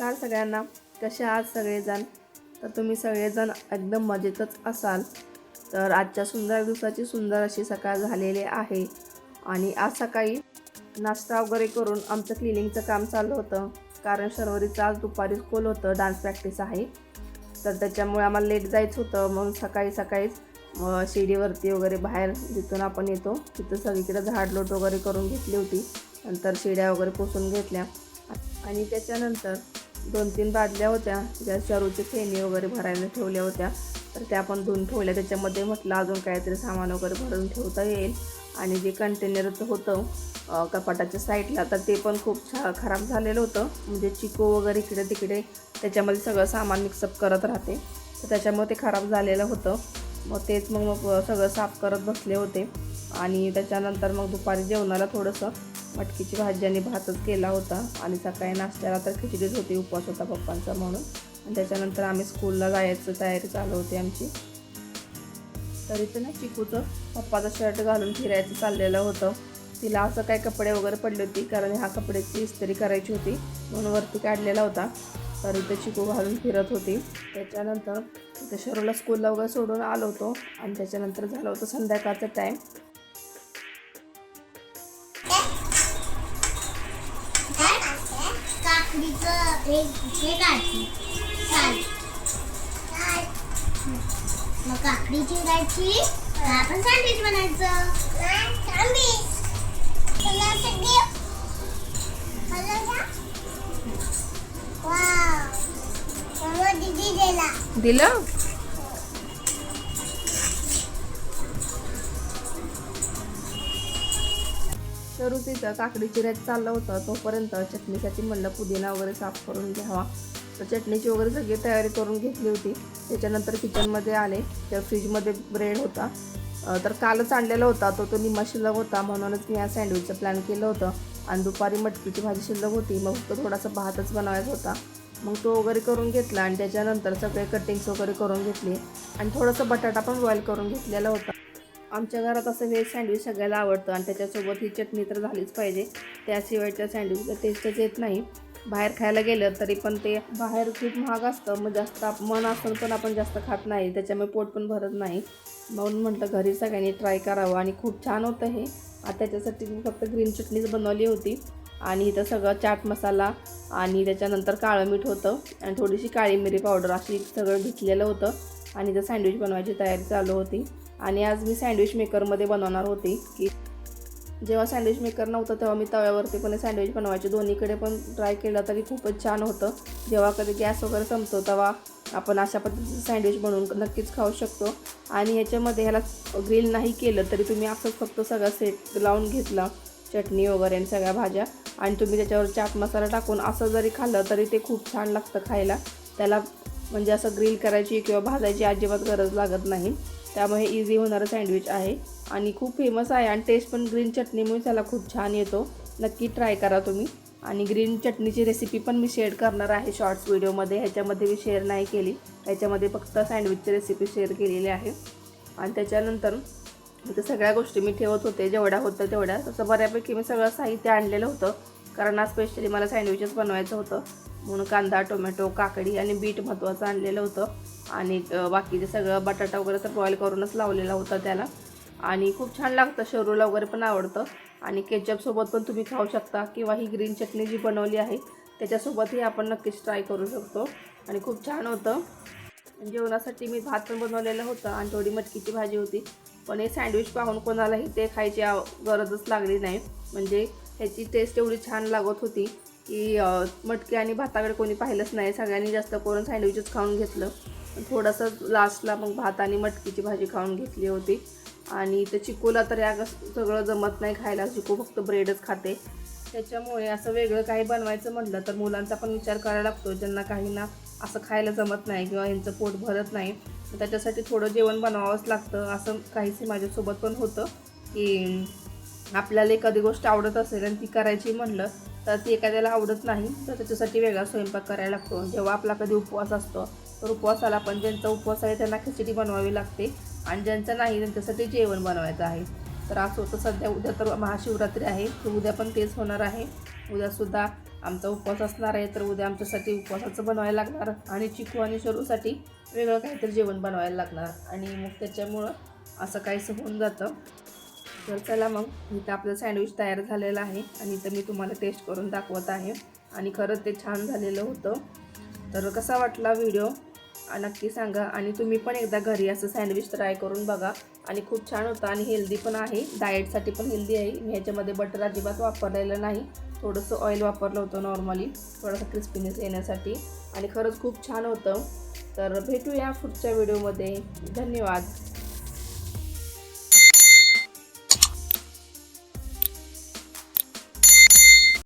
नमस्कार सगळ्यांना. कसे आहात सगळेजण? तर तुम्ही सगळेजण एकदम मजेतच असाल. तर आजच्या सुंदर दिवसाची सुंदर अशी सकाळ झालेली आहे आणि आज सकाळी नाश्ता वगैरे करून आमचं क्लिनिंगचं काम चालू होतं. कारण शर्वरीचं आज दुपारी स्कूल होतं, डान्स प्रॅक्टिस आहे. तर त्याच्यामुळे आम्हाला लेट जायचं होतं. म्हणून सकाळी सकाळीच शिडीवरती वगैरे बाहेर जिथून आपण येतो तिथं सगळीकडे झाडलोट वगैरे करून घेतली होती. नंतर शिड्या वगैरे पुसून घेतल्या आणि त्याच्यानंतर 2-3 बादल्या होत्या ज्या शरूचे फेणी वगैरे भरायला ठेवल्या होत्या. तर त्या पण धुवून ठेवल्या. त्याच्यामध्ये म्हटलं अजून काहीतरी सामान वगैरे भरून ठेवता येईल. आणि जे कंटेनरचं होतं कपाटाच्या साईडला तर ते पण खूप खराब झालेलं होतं. म्हणजे चिको वगैरे इकडे तिकडे त्याच्यामध्ये सगळं सामान मिक्सअप करत राहते, तर त्याच्यामुळे ते खराब झालेलं होतं. मग तेच मग सगळं साफ करत बसले होते. आणि त्याच्यानंतर मग दुपारी जेवणाला थोडंसं मटकीची भाजी आणि भातच केला होता. आणि सकाळी नाश्त्याला तर खिचडीच होती, उपवास होता पप्पांचा म्हणून. आणि त्याच्यानंतर आम्ही स्कूलला जायचं तयारी चालू होती आमची. तर इथं ना चिकूचं पप्पाचं शर्ट घालून फिरायचं चाललेलं होतं. तिला असं काही कपडे वगैरे पडले होती कारण ह्या कपड्याची इस्त्री करायची होती म्हणून वरती काढलेला होता. तर इथं चिकू घालून फिरत होती. त्याच्यानंतर इथं शरूला स्कूलला वगैरे सोडून आलो होतो आणि त्याच्यानंतर झालं होतं संध्याकाळचा टाईम. मग काकडी चिरायची, आपण सँडविच बनायचं. दिलं. शरू तिथं काकडी चिरायचं चाललं होतं. तोपर्यंत चटणीसाठी म्हणलं पुदिना वगैरे साफ करून घ्यावा. तर चटणीची वगैरे सगळी तयारी करून घेतली होती. त्याच्यानंतर किचनमध्ये आले तर फ्रीजमध्ये ब्रेड होता. तर कालच आणलेला होता तो निम्मा शिल्लक होता म्हणूनच मी या सँडविचचं प्लॅन केलं होतं. आणि दुपारी मटकीची भाजी शिल्लक होती, मग फक्त थोडासा भातच बनवायचा होता. मग तो वगैरे करून घेतला आणि त्याच्यानंतर सगळे कटिंग्स वगैरे करून घेतली आणि थोडंसं बटाटा पण बॉईल करून घेतलेला होता. आमच्या घरात असं व्हेज सँडविच सगळ्याला आवडतं आणि त्याच्यासोबत ही चटणी तर झालीच पाहिजे. त्याशिवाय त्या सँडविचला टेस्टच येत नाही. बाहेर खायला गेलं तरी पण ते बाहेर खूप महाग असतं, मग जास्त मन असतं पण आपण जास्त खात नाही, त्याच्यामुळे पोट पण भरत नाही. म्हणून म्हटलं घरी सगळ्यांनी ट्राय करावं आणि खूप छान होतं हे. आता त्याच्यासाठी मी फक्त ग्रीन चटणीच बनवली होती आणि इथं सगळं चाट मसाला आणि त्याच्यानंतर काळं मीठ होतं आणि थोडीशी काळी मिरी पावडर अशी सगळं घेतलेलं होतं. आणि इथं सँडविच बनवायची तयारी चालू होती. आणि आज मी सँडविच मेकरमध्ये बनवणार होती की जेव्हा सँडविच मेकर नव्हतं तेव्हा मी तव्यावरती पण सँडविच बनवायचे. दोन्हीकडे पण ट्राय केलं तरी खूपच छान होतं. जेव्हा कधी गॅस वगैरे संपतो तेव्हा आपण अशा पद्धतीचं सँडविच बनवून नक्कीच खाऊ शकतो. आणि याच्यामध्ये ह्याला ग्रिल नाही केलं तरी तुम्ही असंच फक्त सगळं सेट लावून घेतलं, चटणी वगैरे आणि सगळ्या भाज्या, आणि तुम्ही त्याच्यावर चाट मसाला टाकून असं जरी खाल्लं तरी ते खूप छान लागतं खायला. त्याला म्हणजे असं ग्रिल करायची किंवा भाजायची अजिबात गरज लागत नाही. त्यामुळे इझी होणारं सँडविच आहे आणि खूप फेमस आहे. आणि टेस्ट पण ग्रीन चटणीमुळे त्याला खूप छान येतो. नक्की ट्राय करा तुम्ही. आणि ग्रीन चटणीची रेसिपी पण मी शेअर करणार आहे शॉर्ट्स व्हिडिओमध्ये. ह्याच्यामध्ये मी शेअर नाही केली, ह्याच्यामध्ये फक्त सँडविचची रेसिपी शेअर केलेली आहे. आणि त्याच्यानंतर इथं सगळ्या गोष्टी मी ठेवत होते, जेवढ्या होतं तेवढ्या. तसं बऱ्यापैकी मी सगळं साहित्य आणलेलं होतं कारण आज स्पेशली मला सँडविचच बनवायचं होतं म्हणून कांदा, टोमॅटो, काकडी आणि बीट महत्त्वाचं आणलेलं होतं. आणि बाकीचे सगळं बटाटा वगैरे तर बॉईल करूनच लावलेला होता त्याला. आणि खूप छान लागतं, शरूला वगैरे पण आवडतं. आणि केचपसोबत पण तुम्ही खाऊ शकता किंवा ही ग्रीन चटणी जी बनवली आहे त्याच्यासोबतही आपण नक्कीच ट्राय करू शकतो आणि खूप छान होतं. जेवणासाठी मी भात पण बनवलेलं होतं आणि थोडी मटकीची भाजी होती. पण हे सँडविच पाहून कोणालाही ते खायची गरजच लागली नाही. म्हणजे ह्याची टेस्ट एवढी छान लागत होती की मटकी आणि भाताकडे कोणी पाहिलंच नाही. सगळ्यांनी जास्त करून सँडविचच खाऊन घेतलं. थोडंसं लास्टला मग भात आणि मटकीची भाजी खाऊन घेतली होती. आणि ते चिकूला तर या सगळं जमत नाही खायला, चिकू फक्त ब्रेडच खाते. त्याच्यामुळे असं वेगळं काही बनवायचं म्हटलं तर मुलांचा पण विचार करायला लागतो, ज्यांना काहींना असं खायला जमत नाही किंवा यांचं पोट भरत नाही. तर त्याच्यासाठी थोडं जेवण बनवावंच लागतं. असं काहीच माझ्यासोबत पण होतं की आपल्याला एखादी गोष्ट आवडत असेल आणि ती करायची म्हणलं तर ती एखाद्याला आवडत नाही, तर त्याच्यासाठी वेगळा स्वयंपाक करायला लागतो. जेव्हा आपला कधी उपवास असतो तर उपवासाला पण ज्यांचा उपवास आहे त्यांना खिचडी बनवावी लागते आणि ज्यांचा नाही त्यांच्यासाठी जेवण बनवायचं आहे. तर असं होतं. सध्या उद्या तर महाशिवरात्री आहे, तर उद्या पण तेच होणार आहे. उद्यासुद्धा आमचा उपवास असणार आहे, तर उद्या आमच्यासाठी उपवासाचं बनवायला लागणार आणि चिकू आणि शरूसाठी वेगळं काहीतरी जेवण बनवायला लागणार आणि मग त्याच्यामुळं असं काहीसं होऊन जातं. तर चला मग, इथं आपलं सँडविच तयार झालेलं आहे आणि इथं मी तुम्हाला टेस्ट करून दाखवत आहे आणि खरंच ते छान झालेलं होतं. तर कसा वाटला व्हिडिओ नक्की सांगा आणि तुम्ही पण एकदा घरी असं सँडविच ट्राय करून बघा आणि खूप छान होतं आणि हेल्दी पण आहे, डाएटसाठी पण हेल्दी आहे. मी ह्याच्यामध्ये बटर अजिबात वापरलेलं नाही, थोडंसं ऑइल वापरलं होतं नॉर्मली, थोडासा क्रिस्पीनेस येण्यासाठी आणि खरंच खूप छान होतं. तर भेटूया पुढच्या व्हिडिओमध्ये. धन्यवाद.